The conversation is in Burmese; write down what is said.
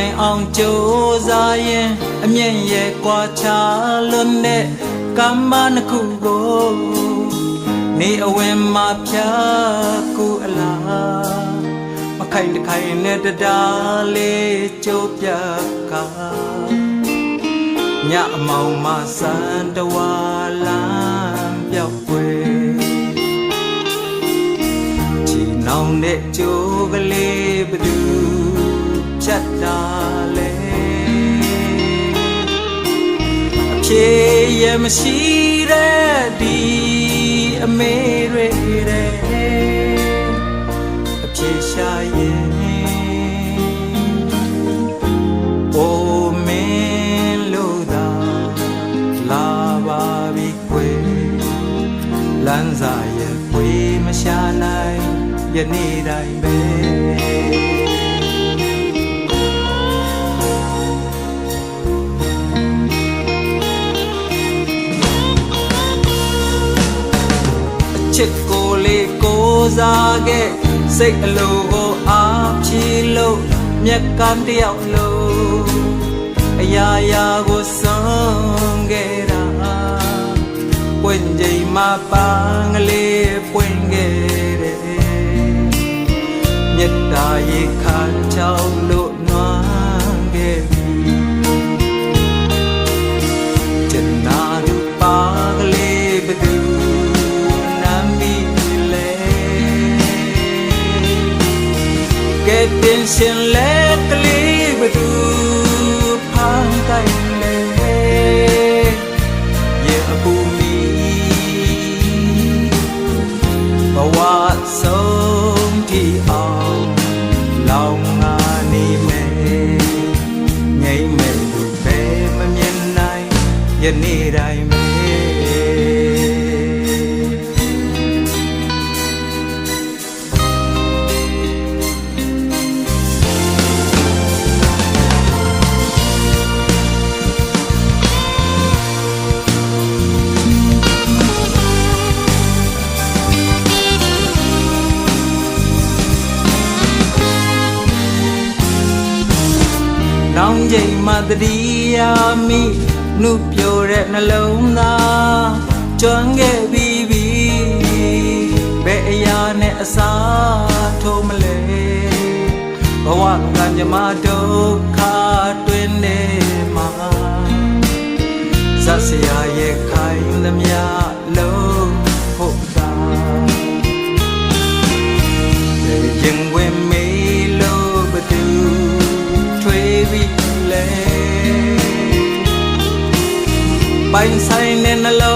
င်အောင်ကြိုးစားရင်အမြင့်ရဲ့ကွာခြားလွန်းတဲ့ကမ္ဘာနှစ်ခုကိုနေအဝင်မှာဖြာကူအလားမခိုင်တခိုင်နဲ့တတားလေးကြိုးပြကညအမောင်မစံတဝါလမ်းပြောက်ွယ်ချီနှောင်တဲ့ကြိုးကလေးဘသူဖြတ်တာလဲအဖြေရမရှိတဲ့ဒီအမေတဲ့အဖြေရှာရင်အိုမင်းလို့သာလာပါပြီကွယ်လမ်းစာရဲ့ပွေမရှာနိုင်ယနေ့တိုင်းပဲချစ်ကိုလေးကိုစားခဲ့စိတ်အလိုကိုအားဖြည့်လို့မြက်ကမ်းတယောက်လို့အရာရာကိုဆုံးခဲ့တာပွင့်ချိန်မှာပန်းကလေးပွင့်ခဲ့တယ်မြတ်တာရေခမ်းချောင်းလို့နွမ်းခဲ့ပြီကျန်နာလူပါကလေးဘသူကဲတင်ရှင်လက်ကလေးဘသူဖမ်းတိုင်လေရဲ့အပူမီဘဝဆုံးတီအောင်လောင်ငါနေမယ်ငိမ့်မယ်သူပဲမမြင်နိုင်ယနေ့တိုင်းပဲနောင်ချိန်မှတတိယမိနှုတ်ပြိုတဲ့နှလုံးသားကျွမ်းခဲ့ပြီးပြီဘယ်အရာနဲ့အစားထိုးမလဲဘဝကံကြမ္မာဒုက္ခတွင်နေမှာဇတ်စရာရဲ့ခိုင်သမျှလုံးဟုတ်တာရင်ဝင်မေးလို့ဘသူပိုင်ဆိုင်တဲ့နှလုံး